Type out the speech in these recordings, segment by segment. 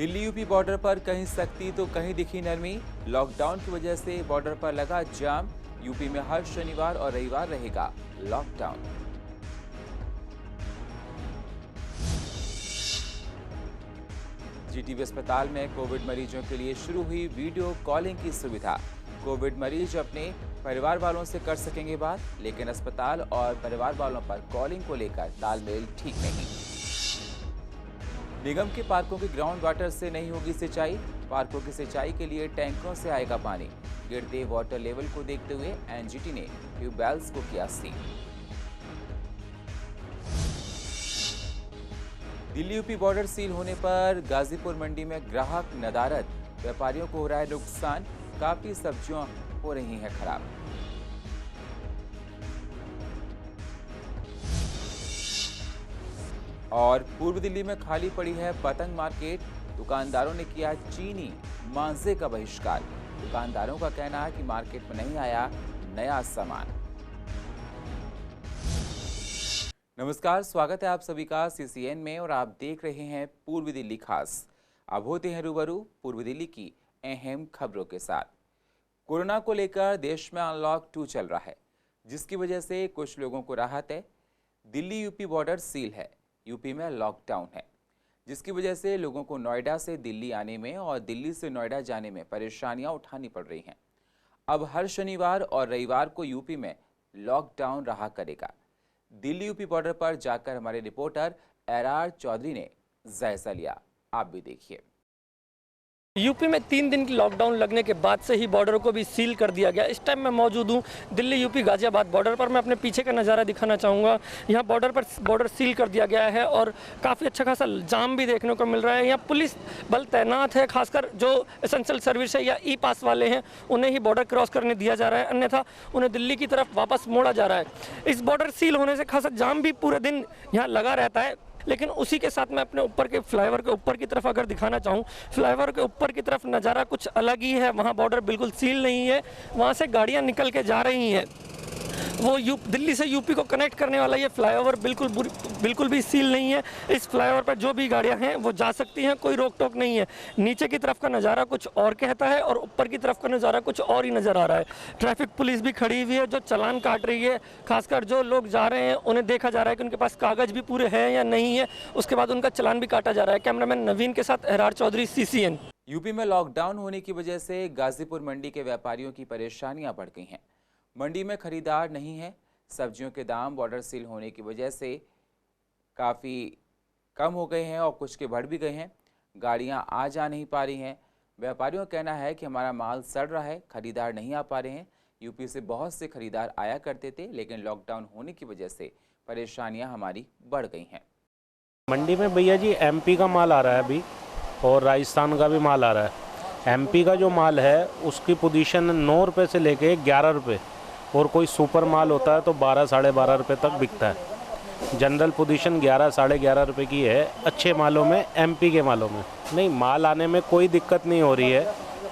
Delhi UP border पर कहीं सख्ती तो कहीं दिखी नरमी। लॉकडाउन की वजह से बॉर्डर पर लगा जाम। यूपी में हर शनिवार और रविवार रहेगा लॉकडाउन। जीटीबी अस्पताल में कोविड मरीजों के लिए शुरू हुई वीडियो कॉलिंग की सुविधा। कोविड मरीज अपने परिवार वालों से कर सकेंगे बात, लेकिन अस्पताल और परिवार वालों पर कॉलिंग को लेकर तालमेल ठीक नहीं। निगम के पार्कों की ग्राउंड वाटर से नहीं होगी सिंचाई। पार्कों की सिंचाई के लिए टैंकरों से आएगा पानी। गिरते वाटर लेवल को देखते हुए एनजीटी ने ट्यूबवेल्स को किया seal. Delhi UP border seal होने पर गाजीपुर मंडी में ग्राहक नदारद। व्यापारियों को हो रहा है नुकसान। काफी सब्जियां हो रही हैं खराब। और पूर्व दिल्ली में खाली पड़ी है पतंग मार्केट। दुकानदारों ने किया चीनी मांझे का बहिष्कार। दुकानदारों का कहना है कि मार्केट में नहीं आया नया सामान। नमस्कार, स्वागत है आप सभी का सीसीएन में और आप देख रहे हैं पूर्व दिल्ली खास। अब होते हैं रूबरू पूर्व दिल्ली की अहम खबरों के साथ। कोरोना को लेकर देश में अनलॉक 2 चल रहा है, जिसकी वजह से कुछ लोगों को राहत है। दिल्ली यूपी बॉर्डर सील है, यूपी में लॉकडाउन है, जिसकी वजह से लोगों को नोएडा से दिल्ली आने में और दिल्ली से नोएडा जाने में परेशानियां उठानी पड़ रही हैं। अब हर शनिवार और रविवार को यूपी में लॉकडाउन रहा करेगा। दिल्ली यूपी बॉर्डर पर जाकर हमारे रिपोर्टर एरार चौधरी ने जायजा लिया, आप भी देखिए। यूपी में 3 दिन की लॉकडाउन लगने के बाद से ही बॉर्डर को भी सील कर दिया गया। इस टाइम मैं मौजूद हूँ दिल्ली यूपी गाजियाबाद बॉर्डर पर। मैं अपने पीछे का नज़ारा दिखाना चाहूँगा। यहाँ बॉर्डर सील कर दिया गया है और काफ़ी अच्छा खासा जाम भी देखने को मिल रहा है। यहाँ पुलिस बल तैनात है, खासकर जो एसेंशियल सर्विस है या ई पास वाले हैं उन्हें ही बॉर्डर क्रॉस करने दिया जा रहा है, अन्यथा उन्हें दिल्ली की तरफ वापस मोड़ा जा रहा है। इस बॉर्डर सील होने से खासा जाम भी पूरे दिन यहाँ लगा रहता है। लेकिन उसी के साथ मैं अपने ऊपर के फ्लाईओवर के ऊपर की तरफ अगर दिखाना चाहूँ, फ्लाईओवर के ऊपर की तरफ नज़ारा कुछ अलग ही है। वहाँ बॉर्डर बिल्कुल सील नहीं है, वहाँ से गाड़ियाँ निकल के जा रही हैं। वो दिल्ली से यूपी को कनेक्ट करने वाला ये फ्लाईओवर बिल्कुल भी सील नहीं है। इस फ्लाईओवर पर जो भी गाड़ियां हैं वो जा सकती हैं, कोई रोक टोक नहीं है। नीचे की तरफ का नज़ारा कुछ और कहता है और ऊपर की तरफ का नज़ारा कुछ और ही नज़र आ रहा है। ट्रैफिक पुलिस भी खड़ी हुई है जो चालान काट रही है। खासकर जो लोग जा रहे हैं उन्हें देखा जा रहा है कि उनके पास कागज़ भी पूरे हैं या नहीं है, उसके बाद उनका चालान भी काटा जा रहा है। कैमरामैन नवीन के साथ एरार चौधरी, सीसीएन। यूपी में लॉकडाउन होने की वजह से गाजीपुर मंडी के व्यापारियों की परेशानियां बढ़ गई हैं। मंडी में खरीदार नहीं है। सब्जियों के दाम बॉर्डर सील होने की वजह से काफ़ी कम हो गए हैं और कुछ के बढ़ भी गए हैं। गाड़ियां आ जा नहीं पा रही हैं। व्यापारियों का कहना है कि हमारा माल सड़ रहा है, खरीदार नहीं आ पा रहे हैं। यूपी से बहुत से खरीदार आया करते थे, लेकिन लॉकडाउन होने की वजह से परेशानियां हमारी बढ़ गई हैं। मंडी में भैया जी एमपी का माल आ रहा है अभी और राजस्थान का भी माल आ रहा है। एमपी का जो माल है उसकी पोजीशन 9 रुपये से लेके 11 रुपये, और कोई सुपर माल होता है तो 12 साढ़े 12 रुपये तक बिकता है। जनरल पोजीशन 11 साढ़े 11 रुपये की है अच्छे मालों में, एमपी के मालों में। नहीं, माल आने में कोई दिक्कत नहीं हो रही है,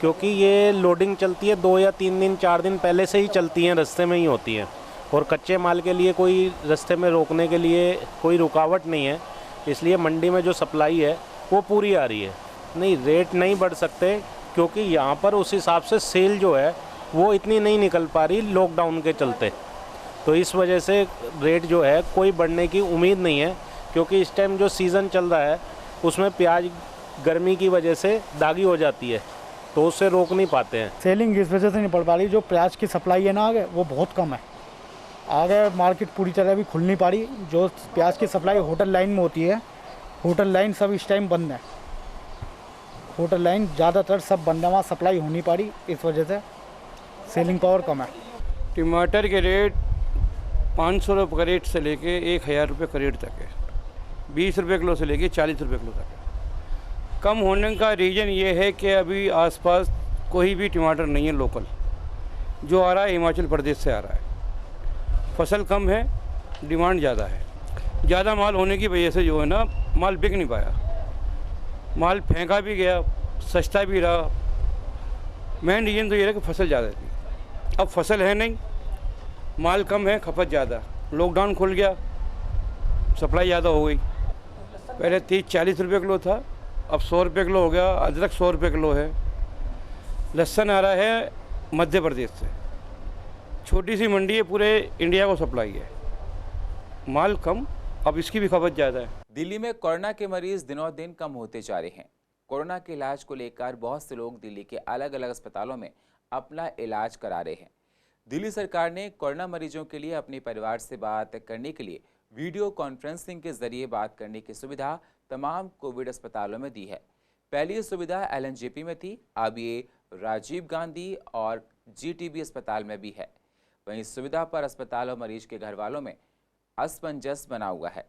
क्योंकि ये लोडिंग चलती है 2 या 3 दिन 4 दिन पहले से ही चलती हैं, रास्ते में ही होती हैं। और कच्चे माल के लिए कोई रास्ते में रोकने के लिए कोई रुकावट नहीं है, इसलिए मंडी में जो सप्लाई है वो पूरी आ रही है। नहीं, रेट नहीं बढ़ सकते, क्योंकि यहाँ पर उस हिसाब से सेल जो है वो इतनी नहीं निकल पा रही लॉकडाउन के चलते। तो इस वजह से रेट जो है कोई बढ़ने की उम्मीद नहीं है, क्योंकि इस टाइम जो सीज़न चल रहा है उसमें प्याज गर्मी की वजह से दागी हो जाती है, तो उससे रोक नहीं पाते हैं। सेलिंग इस वजह से नहीं बढ़ पा रही, जो प्याज की सप्लाई है ना आगे वो बहुत कम है। आगे मार्केट पूरी तरह भी खुल नहीं पा रही। जो प्याज की सप्लाई होटल लाइन में होती है, होटल लाइन सब इस टाइम बंद है। होटल लाइन ज़्यादातर सब बंद है, वहाँ सप्लाई हो नहीं पा रही, इस वजह से सेलिंग पावर कम है। टमाटर के रेट 500 रुपये करेट से लेके 1000 रुपये करेट तक है। 20 रुपये किलो से लेके 40 रुपये किलो तक है। कम होने का रीज़न ये है कि अभी आसपास कोई भी टमाटर नहीं है लोकल। जो आ रहा है हिमाचल प्रदेश से आ रहा है। फसल कम है, डिमांड ज़्यादा है। ज़्यादा माल होने की वजह से जो है ना, माल बिक नहीं पाया। माल फेंका भी गया, सस्ता भी रहा। मेन रीज़न तो ये है कि फसल ज़्यादा थी। अब फसल है नहीं, माल कम है, खपत ज़्यादा। लॉकडाउन खुल गया, सप्लाई ज़्यादा हो गई। पहले 30-40 रुपये किलो था, अब 100 रुपये किलो हो गया, अदरक 100 रुपये किलो है, लहसुन आ रहा है मध्य प्रदेश से, छोटी सी मंडी है, पूरे इंडिया को सप्लाई है, माल कम, अब इसकी भी खपत ज़्यादा है। दिल्ली में कोरोना के मरीज दिनों दिन कम होते जा रहे हैं। कोरोना के इलाज को लेकर बहुत से लोग दिल्ली के अलग अलग अस्पतालों में अपना इलाज करा रहे हैं। दिल्ली सरकार ने कोरोना मरीजों के लिए अपने परिवार से बात करने के लिए वीडियो कॉन्फ्रेंसिंग के जरिए बात करने की सुविधा तमाम कोविड अस्पतालों में दी है। पहले ये सुविधा LNJP में थी, अब ये राजीव गांधी और GTB अस्पताल में भी है। वहीं सुविधा पर अस्पताल और मरीज के घर वालों में असमंजस बना हुआ है।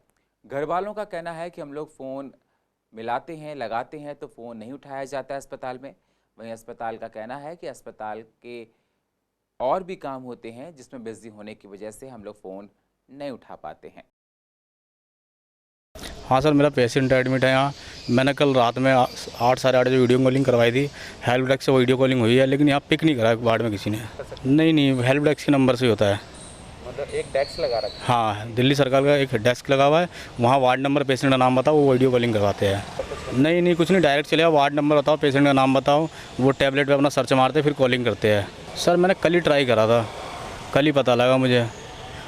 घर वालों का कहना है कि हम लोग फ़ोन मिलाते हैं, लगाते हैं तो फ़ोन नहीं उठाया जाता है अस्पताल में। वहीं अस्पताल का कहना है कि अस्पताल के और भी काम होते हैं जिसमें बिजी होने की वजह से हम लोग फ़ोन नहीं उठा पाते हैं। हाँ सर, मेरा पेशेंट एडमिट है यहाँ। मैंने कल रात में 8 साढ़े 8 बजे वीडियो कॉलिंग करवाई थी। हेल्प डेस्क से वीडियो कॉलिंग हुई है, लेकिन यहाँ पिक नहीं करा वार्ड में किसी ने। नहीं, हेल्प डेस्क के नंबर से ही होता है। मतलब एक डेस्क लगा रखा है? हाँ, दिल्ली सरकार का एक डेस्क लगा हुआ है, वहाँ वार्ड नंबर, पेशेंट का नाम बताओ, वो वीडियो कॉलिंग करवाते हैं। नहीं, कुछ नहीं, डायरेक्ट चले जाओ, वार्ड नंबर बताओ, पेशेंट का नाम बताओ, वो टैबलेट पे अपना सर्च मारते फिर कॉलिंग करते हैं। सर मैंने कल ही ट्राई करा था, कल ही पता लगा मुझे,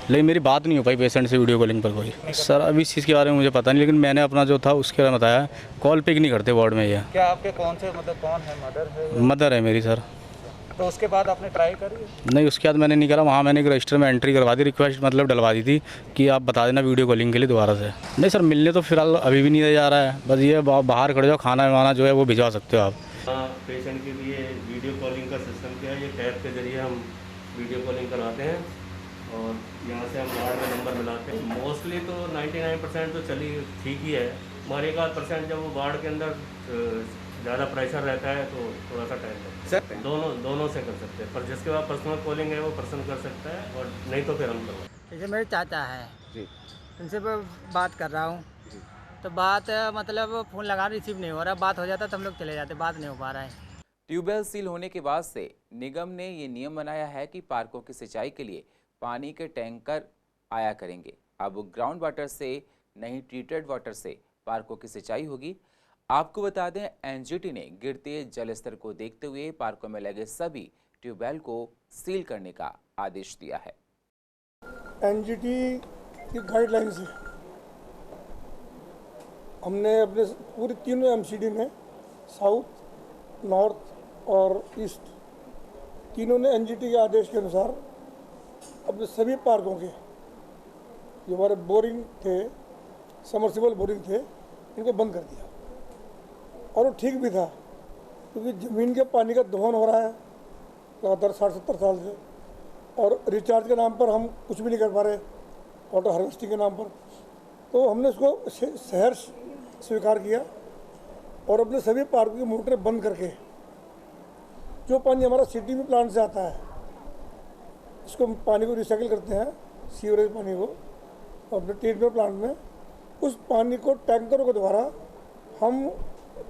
लेकिन मेरी बात नहीं हो पाई पेशेंट से वीडियो कॉलिंग पर कोई। सर अभी इस चीज़ के बारे में मुझे पता नहीं, लेकिन मैंने अपना जो था उसके बारे में बताया, कॉल पिक नहीं करते वार्ड में ये। क्या आपके कौन से मतलब कौन है, मदर है? मदर है मेरी सर। तो उसके बाद आपने ट्राई करी? नहीं, उसके बाद मैंने नहीं करा। वहाँ मैंने एक रजिस्टर में एंट्री करवा दी, रिक्वेस्ट मतलब डलवा दी थी कि आप बता देना वीडियो कॉलिंग के लिए दोबारा से। नहीं सर, मिलने तो फिलहाल अभी भी नहीं जा रहा है, बस ये बाहर खड़े जाओ, खाना वाना जो है वो भिजवा सकते हो आप। पेशेंट के लिए वीडियो कॉलिंग का सिस्टम क्या है, ये टैब के जरिए हम वीडियो कॉलिंग करवाते हैं और यहाँ से हम वार्ड में नंबर मिलाते हैं। मोस्टली तो 99% तो चली ठीक ही है, मगर 1-8% जब वो वार्ड के अंदर ज़्यादा प्रेशर रहता है तो थोड़ा सा टाइम लगता है। दोनों से कर सकते हैं, पर जिसके बाद पर्सनल कॉलिंग है वो पर्सन कर सकता है, और नहीं तो फिर हम करवाते। जैसे मेरे चाचा है जी, उनसे मैं बात कर रहा हूँ, तो बात मतलब फ़ोन लगा रिसीव नहीं हो रहा, बात हो जाता तो हम लोग चले जाते, बात नहीं हो पा रहा है। ट्यूबवेल सील होने के बाद से निगम ने ये नियम बनाया है कि पार्कों की सिंचाई के लिए पानी के टैंकर आया करेंगे। अब ग्राउंड वाटर से नहीं, ट्रीटेड वाटर से पार्कों की सिंचाई होगी। आपको बता दें, NGT ने गिरते जल स्तर को देखते हुए पार्कों में लगे सभी ट्यूबवेल को सील करने का आदेश दिया है। NGT की गाइडलाइन से हमने अपने पूरे तीनों MCD में, साउथ, नॉर्थ और ईस्ट, तीनों ने NGT के आदेश के अनुसार अपने सभी पार्कों के जो हमारे बोरिंग थे, समर्सिबल बोरिंग थे, इनको बंद कर दिया। और वो ठीक भी था, क्योंकि ज़मीन के पानी का दोहन हो रहा है लगातार 60-70 साल से, और रिचार्ज के नाम पर हम कुछ भी नहीं कर पा रहे, वाटर हार्वेस्टिंग के नाम पर। तो हमने उसको शहर स्वीकार किया और अपने सभी पार्कों की मोटरें बंद करके जो पानी हमारा सिटी में प्लांट से आता है, इसको पानी को रिसाइकिल करते हैं, सीवरेज पानी को, अपने ट्रीटमेंट प्लांट में, उस पानी को टैंकरों के द्वारा हम,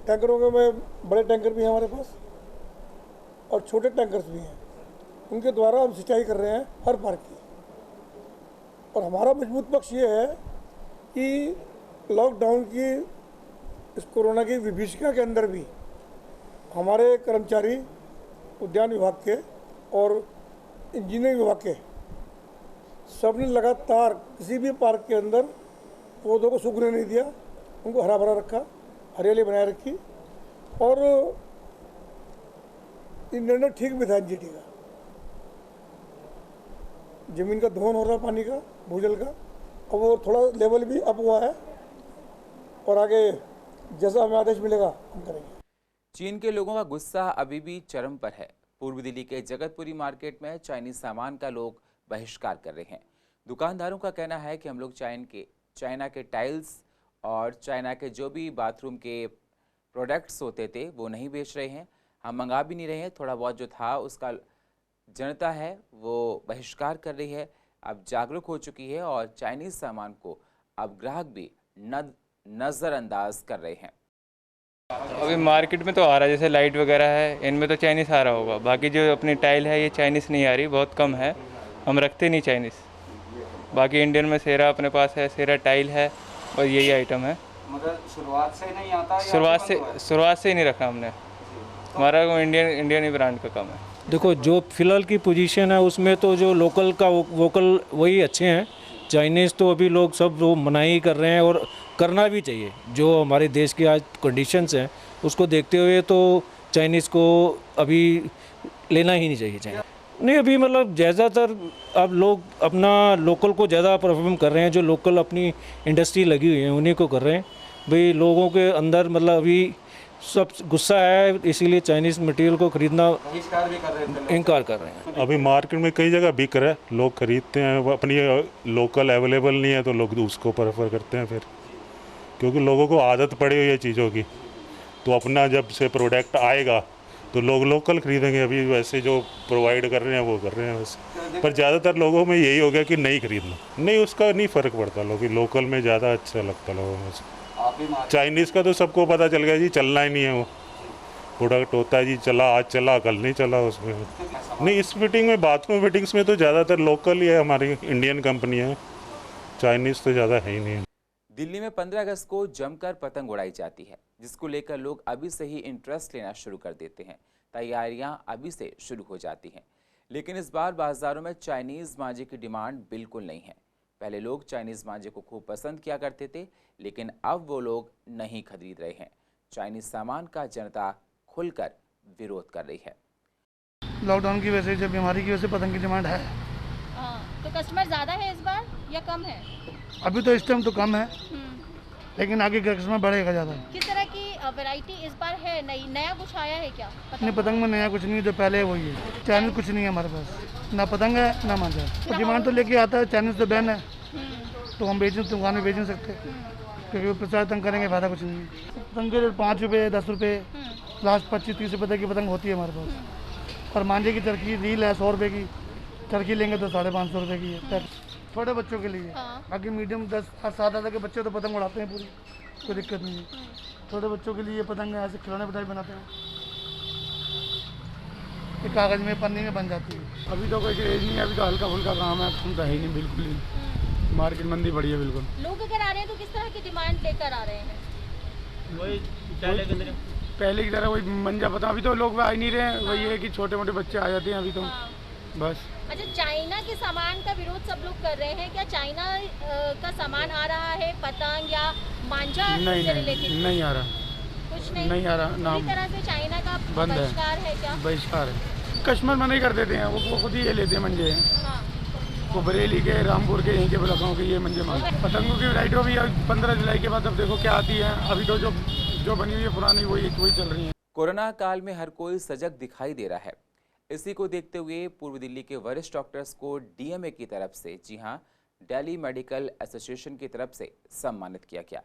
टैंकरों में बड़े टैंकर भी हैं हमारे पास और छोटे टैंकर्स भी हैं, उनके द्वारा हम सिंचाई कर रहे हैं हर पार्क की। और हमारा मजबूत पक्ष ये है कि लॉकडाउन की, इस कोरोना की विभीषिका के अंदर भी हमारे कर्मचारी उद्यान विभाग के और इंजीनियरिंग विभाग के सबने लगातार किसी भी पार्क के अंदर पौधों को सूखने नहीं दिया, उनको हरा भरा रखा, हरियाली बनाए रखी, और ये निर्णय ठीक भी था NGT का। जमीन का दोहन हो रहा है पानी का, भूजल का, अब वो थोड़ा लेवल भी अप हुआ है, और आगे जैसा हमें आदेश मिलेगा हम करेंगे। चीन के लोगों का गुस्सा अभी भी चरम पर है। पूर्वी दिल्ली के जगतपुरी मार्केट में चाइनीज सामान का लोग बहिष्कार कर रहे हैं। दुकानदारों का कहना है कि हम लोग चाइना के टाइल्स और चाइना के जो भी बाथरूम के प्रोडक्ट्स होते थे वो नहीं बेच रहे हैं, हम मंगा भी नहीं रहे हैं। थोड़ा बहुत जो था उसका जनता है वो बहिष्कार कर रही है, अब जागरूक हो चुकी है और चाइनीज़ सामान को अब ग्राहक भी नज़रअंदाज कर रहे हैं। अभी मार्केट में तो आ रहा है, जैसे लाइट वगैरह है, इनमें तो चाइनीज़ आ रहा होगा। बाकी जो अपनी टाइल है ये चाइनीज़ नहीं आ रही, बहुत कम है, हम रखते नहीं चाइनीज़। बाकी इंडियन में सेरा अपने पास है, सेरा टाइल है, और यही आइटम है। मतलब शुरुआत से नहीं आता या शुरुआत से ही नहीं रखा हमने। हमारा वो इंडियन ही ब्रांड का काम है। देखो जो फिलहाल की पोजीशन है उसमें तो जो लोकल का वोकल वही अच्छे हैं। चाइनीज़ तो अभी लोग सब वो मनाही कर रहे हैं और करना भी चाहिए। जो हमारे देश की आज कंडीशंस हैं उसको देखते हुए तो चाइनीज़ को अभी लेना ही नहीं चाहिए चाइनीज़। नहीं अभी मतलब ज़्यादातर अब लोग अपना लोकल को ज़्यादा परफॉर्म कर रहे हैं। जो लोकल अपनी इंडस्ट्री लगी हुई है उन्हीं को कर रहे हैं। भाई लोगों के अंदर मतलब अभी सब गुस्सा है, इसीलिए चाइनीज़ मटेरियल को खरीदना इनकार कर रहे हैं। अभी मार्केट में कई जगह बिक रहा है, लोग खरीदते हैं। वो अपनी लोकल अवेलेबल नहीं है तो लोग उसको प्रेफर करते हैं फिर, क्योंकि लोगों को आदत पड़ी हुई है चीज़ों की। तो अपना जब से प्रोडक्ट आएगा तो लोग लोकल खरीदेंगे। अभी वैसे जो प्रोवाइड कर रहे हैं वो कर रहे हैं वैसे, पर ज़्यादातर लोगों में यही हो गया कि नहीं खरीदना। नहीं उसका नहीं फ़र्क पड़ता, लोग लोकल में ज़्यादा अच्छा लगता लोगों में से। चाइनीज़ का तो सबको पता चल गया जी, चलना ही नहीं है। वो प्रोडक्ट होता है जी, चला आज चला कल नहीं चला उसमें। नहीं इस फिटिंग में, बाथरूम फिटिंग्स में तो ज़्यादातर लोकल ही है, हमारी इंडियन कंपनी है। चाइनीज़ तो ज़्यादा है ही नहीं। दिल्ली में 15 अगस्त को जमकर पतंग उड़ाई जाती है, जिसको लेकर लोग अभी से ही इंटरेस्ट लेना शुरू कर देते हैं। तैयारियां अभी से शुरू हो जाती हैं। लेकिन इस बार बाजारों में चाइनीज़ मांझे की डिमांड बिल्कुल नहीं है। पहले लोग चाइनीज़ मांझे को खूब पसंद किया करते थे, लेकिन अब वो लोग नहीं खरीद रहे हैं। चाइनीज़ सामान का जनता खुलकर विरोध कर रही है। लॉकडाउन की वजह से, जब बीमारी की वजह से पतंग की डिमांड है। तो कस्टमर ज़्यादा है इस बार या कम है? अभी तो इस टाइम तो कम है, लेकिन आगे कस्टमर बढ़ेगा ज़्यादा। किस तरह की वैरायटी इस बार है? नया कुछ आया है क्या? नहीं पतंग में नया कुछ नहीं है, जो पहले वही है। चाइनीज़ कुछ नहीं है हमारे पास, ना पतंग है ना मांझा है। तो डिमांड तो लेके आता है, चाइनीज़ तो बैन है, तो हम दुकान में बेच नहीं सकते, क्योंकि प्रचार तंग करेंगे, फायदा कुछ नहीं है। पतंग के 5 रुपये 10 रुपये लास्ट 25-30 रुपये की पतंग होती है हमारे पास। और मांझे की चरखी रील है 100 रुपये की, चरखी लेंगे तो 550 रुपये की है, छोटे बच्चों के लिए। बाकी मीडियम 10-7 के बच्चे तो पतंग उड़ाते हैं पूरी, कोई दिक्कत नहीं है। छोटे बच्चों के लिए पतंग ऐसे खिलौने मिठाई बनाते हैं, ये कागज़ में पन्नी में बन जाती है। अभी तो कोई क्रेज नहीं है, अभी तो हल्का फुल्का काम है, तो है ही नहीं बिल्कुल ही। मार्केट मंदी बढ़ी है बिल्कुल। लोग अगर आ रहे हैं तो किस तरह की डिमांड लेकर आ रहे हैं? वही पहले की तरह वही मंजा पता। अभी तो लोग आ ही नहीं रहे, वही है कि छोटे मोटे बच्चे आ जाते हैं अभी तो बस। अच्छा, चाइना के सामान का विरोध सब लोग कर रहे हैं, क्या चाइना का सामान आ रहा है पतंग या मांझा से रिलेटेड? नहीं आ रहा, कुछ नहीं आ रहा। पूरी तरह से चाइना का बहिष्कार है क्या? बहिष्कार है, कस्टमर मना ही कर देते हैं, वो खुद ही ये लेते हैं मंजे। वो बरेली के, रामपुर के, यहीं के बुलाकाओं के ये मंजे मांग। पतंगों की वैरायटी भी 15 जुलाई के बाद अब देखो क्या आती है। अभी तो जो बनी हुई है पुरानी वही चल रही है। कोरोना काल में हर कोई सजग दिखाई दे रहा है। इसी को देखते हुए पूर्व दिल्ली के वरिष्ठ डॉक्टर्स को डीएमए की तरफ से, जी हां, दिल्ली मेडिकल एसोसिएशन की तरफ से सम्मानित किया गया।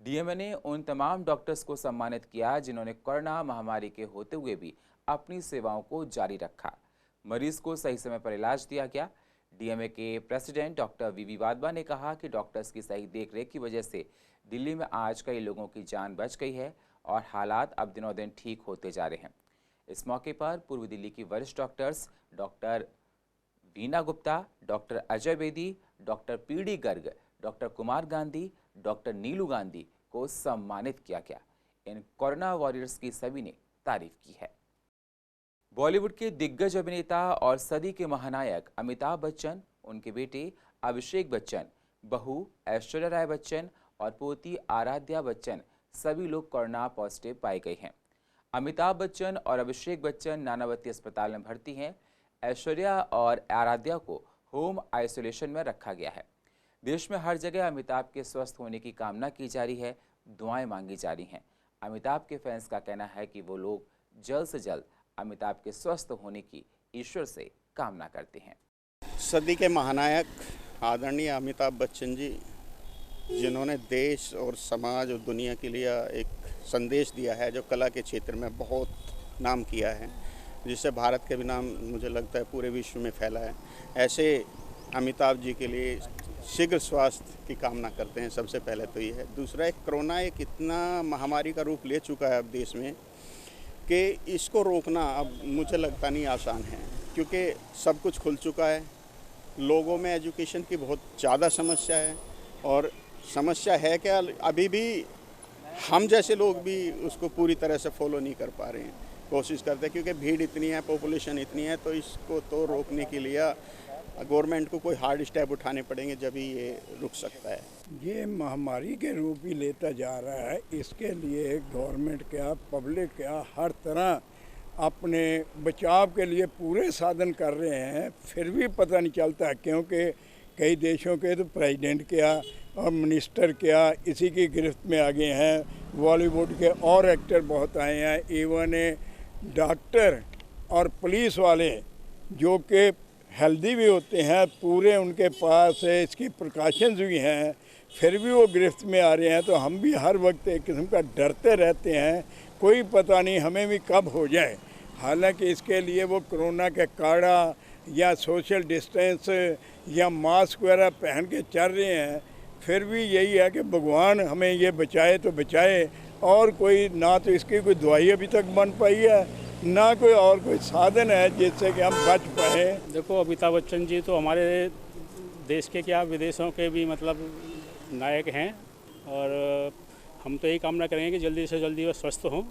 डीएमए ने उन तमाम डॉक्टर्स को सम्मानित किया जिन्होंने कोरोना महामारी के होते हुए भी अपनी सेवाओं को जारी रखा। मरीज को सही समय पर इलाज दिया गया। डीएमए के प्रेसिडेंट डॉक्टर वीवी वाधवा ने कहा कि डॉक्टर्स की सही देखरेख की वजह से दिल्ली में आज कई लोगों की जान बच गई है और हालात अब दिनों दिन ठीक होते जा रहे हैं। इस मौके पर पूर्व दिल्ली की वरिष्ठ doctors doctor Veena Gupta, doctor Ajay Bedi, doctor PD Garg, doctor Kumar Gandhi, doctor Neelu Gandhi को सम्मानित किया गया। इन कोरोना वॉरियर्स की सभी ने तारीफ की है। बॉलीवुड के दिग्गज अभिनेता और सदी के महानायक अमिताभ बच्चन, उनके बेटे अभिषेक बच्चन, बहू ऐश्वर्या राय बच्चन और पोती आराध्या बच्चन सभी लोग कोरोना पॉजिटिव पाए गए हैं। अमिताभ बच्चन और अभिषेक बच्चन नानावती अस्पताल में भर्ती हैं। ऐश्वर्या और आराध्या को होम आइसोलेशन में रखा गया है। देश में हर जगह अमिताभ के स्वस्थ होने की कामना की जा रही है, दुआएं मांगी जा रही हैं। अमिताभ के फैंस का कहना है कि वो लोग जल्द से जल्द अमिताभ के स्वस्थ होने की ईश्वर से कामना करते हैं। सदी के महानायक आदरणीय अमिताभ बच्चन जी, जिन्होंने देश और समाज और दुनिया के लिए एक संदेश दिया है, जो कला के क्षेत्र में बहुत नाम किया है, जिससे भारत का भी नाम मुझे लगता है पूरे विश्व में फैला है, ऐसे अमिताभ जी के लिए शीघ्र स्वास्थ्य की कामना करते हैं। सबसे पहले तो ये है। दूसरा, एक कोरोना एक इतना महामारी का रूप ले चुका है अब देश में कि इसको रोकना अब मुझे लगता नहीं आसान है, क्योंकि सब कुछ खुल चुका है। लोगों में एजुकेशन की बहुत ज़्यादा समस्या है, और समस्या है क्या, अभी भी हम जैसे लोग भी उसको पूरी तरह से फॉलो नहीं कर पा रहे हैं। कोशिश करते हैं क्योंकि भीड़ इतनी है, पॉपुलेशन इतनी है, तो इसको तो रोकने के लिए गवर्नमेंट को कोई हार्ड स्टेप उठाने पड़ेंगे, जब ही ये रुक सकता है। ये महामारी के रूप ही लेता जा रहा है। इसके लिए गवर्नमेंट क्या, पब्लिक क्या, हर तरह अपने बचाव के लिए पूरे साधन कर रहे हैं, फिर भी पता नहीं चलता, क्योंकि कई देशों के तो प्रेसिडेंट क्या और मिनिस्टर क्या इसी की गिरफ्त में आ गए हैं। बॉलीवुड के और एक्टर बहुत आए हैं, इवन डॉक्टर और पुलिस वाले जो कि हेल्दी भी होते हैं, पूरे उनके पास इसकी प्रिकॉशंस भी हैं, फिर भी वो गिरफ्त में आ रहे हैं। तो हम भी हर वक्त एक किस्म का डरते रहते हैं, कोई पता नहीं हमें भी कब हो जाए। हालांकि इसके लिए वो कोरोना के काढ़ा या सोशल डिस्टेंस या मास्क वगैरह पहन के चल रहे हैं, फिर भी यही है कि भगवान हमें ये बचाए तो बचाए, और कोई ना तो इसकी कोई दवाई अभी तक बन पाई है, ना कोई और कोई साधन है जिससे कि हम बच पाए। देखो, अमिताभ बच्चन जी तो हमारे देश के क्या विदेशों के भी मतलब नायक हैं, और हम तो यही कामना करेंगे कि जल्दी से जल्दी वो स्वस्थ हों।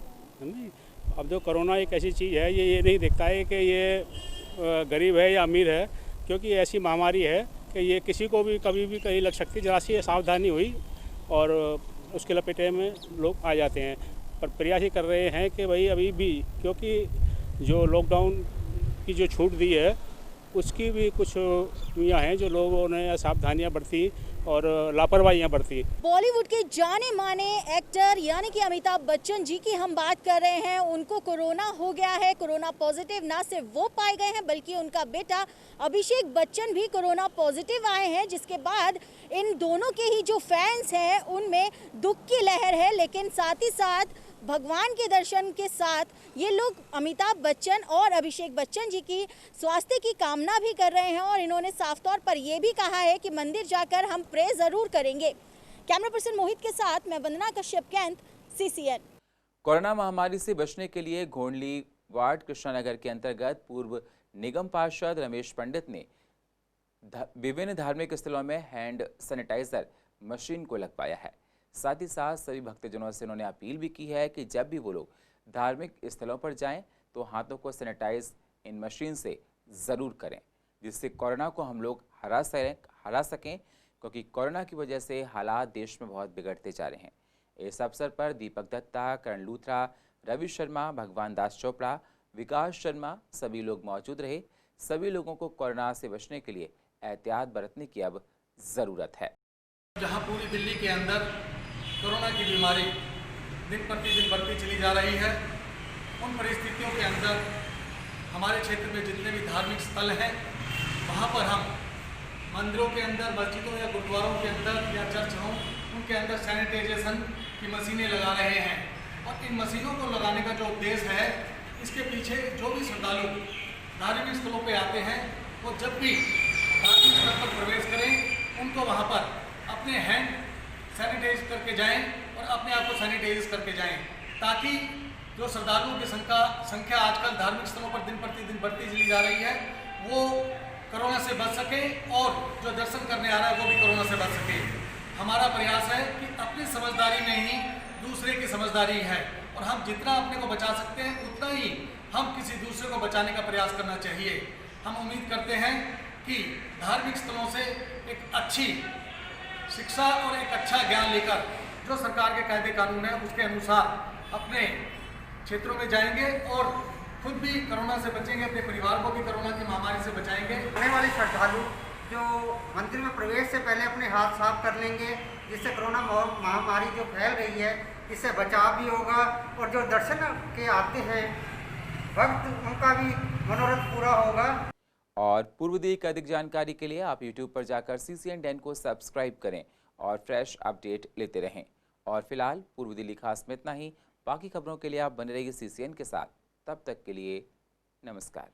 अब जो कोरोना एक ऐसी चीज़ है, ये नहीं देखता है कि ये गरीब है या अमीर है, क्योंकि ऐसी महामारी है कि ये किसी को भी कभी भी कहीं लग सकती है। जरा सी सावधानी हुई और उसके लपेटे में लोग आ जाते हैं। पर प्रयास ही कर रहे हैं कि भाई अभी भी, क्योंकि जो लॉकडाउन की जो छूट दी है उसकी भी कुछ यहाँ हैं जो लोगों ने सावधानियाँ बरती और लापरवाहियाँ बरती। बॉलीवुड के जाने माने एक्टर यानी कि अमिताभ बच्चन जी की हम बात कर रहे हैं। उनको कोरोना हो गया है। कोरोना पॉजिटिव ना सिर्फ वो पाए गए हैं, बल्कि उनका बेटा अभिषेक बच्चन भी कोरोना पॉजिटिव आए हैं, जिसके बाद इन दोनों के ही जो फैंस हैं उनमें दुख की लहर है। लेकिन साथ ही साथ भगवान के दर्शन के साथ ये लोग अमिताभ बच्चन और अभिषेक बच्चन जी की स्वास्थ्य की कामना भी कर रहे हैं, और इन्होंने साफ तौर पर ये भी कहा है कि मंदिर जाकर हम प्रे जरूर करेंगे। कैमरा पर्सन मोहित के साथ मैं वंदना कश्यप, कैंट, CCN। कोरोना महामारी से बचने के लिए घोंडली वार्ड कृष्णानगर के अंतर्गत पूर्व निगम पार्षद रमेश पंडित ने विभिन्न धार्मिक स्थलों में हैंड सैनिटाइजर मशीन को लगवाया है। साथ ही साथ सभी भक्तजनों से उन्होंने अपील भी की है कि जब भी वो लोग धार्मिक स्थलों पर जाएं तो हाथों को सैनिटाइज इन मशीन से ज़रूर करें, जिससे कोरोना को हम लोग हरा सकें, क्योंकि कोरोना की वजह से हालात देश में बहुत बिगड़ते जा रहे हैं। इस अवसर पर दीपक दत्ता, करण लूथरा, रवि शर्मा, भगवान दास चोपड़ा, विकास शर्मा सभी लोग मौजूद रहे। सभी लोगों को कोरोना से बचने के लिए एहतियात बरतने की अब ज़रूरत है। जहां पूरी दिल्ली के अंदर कोरोना की बीमारी दिन प्रतिदिन बढ़ती चली जा रही है, उन परिस्थितियों के अंदर हमारे क्षेत्र में जितने भी धार्मिक स्थल हैं वहां पर हम मंदिरों के अंदर, मस्जिदों या गुरुद्वारों के अंदर या चर्च हों, उनके अंदर सैनिटाइजेशन की मशीनें लगा रहे हैं। और इन मशीनों को लगाने का जो उद्देश्य है, इसके पीछे जो भी श्रद्धालु धार्मिक स्थलों पर आते हैं वो जब भी धार्मिक स्थल पर प्रवेश करें उनको वहाँ पर अपने हैंड सैनिटाइज करके जाएं और अपने आप को सैनिटाइज करके जाएं, ताकि जो श्रद्धालुओं की संख्या आजकल धार्मिक स्थलों पर दिन प्रतिदिन बढ़ती चली जा रही है, वो कोरोना से बच सके, और जो दर्शन करने आ रहा है वो भी कोरोना से बच सके। हमारा प्रयास है कि अपनी समझदारी में ही दूसरे की समझदारी है, और हम जितना अपने को बचा सकते हैं उतना ही हम किसी दूसरे को बचाने का प्रयास करना चाहिए। हम उम्मीद करते हैं कि धार्मिक स्थलों से एक अच्छी शिक्षा और एक अच्छा ज्ञान लेकर जो सरकार के कायदे कानून है उसके अनुसार अपने क्षेत्रों में जाएंगे और खुद भी कोरोना से बचेंगे, अपने परिवार को भी कोरोना की महामारी से बचाएंगे। आने वाले श्रद्धालु जो मंदिर में प्रवेश से पहले अपने हाथ साफ कर लेंगे, जिससे कोरोना महामारी जो फैल रही है इससे बचाव भी होगा, और जो दर्शन के आते हैं भक्त उनका भी मनोरथ पूरा होगा। और पूर्व दिल्ली की अधिक जानकारी के लिए आप YouTube पर जाकर CCN Den को सब्सक्राइब करें और फ्रेश अपडेट लेते रहें। और फिलहाल पूर्व दिल्ली खास में इतना ही। बाकी खबरों के लिए आप बने रहिए CCN के साथ। तब तक के लिए नमस्कार।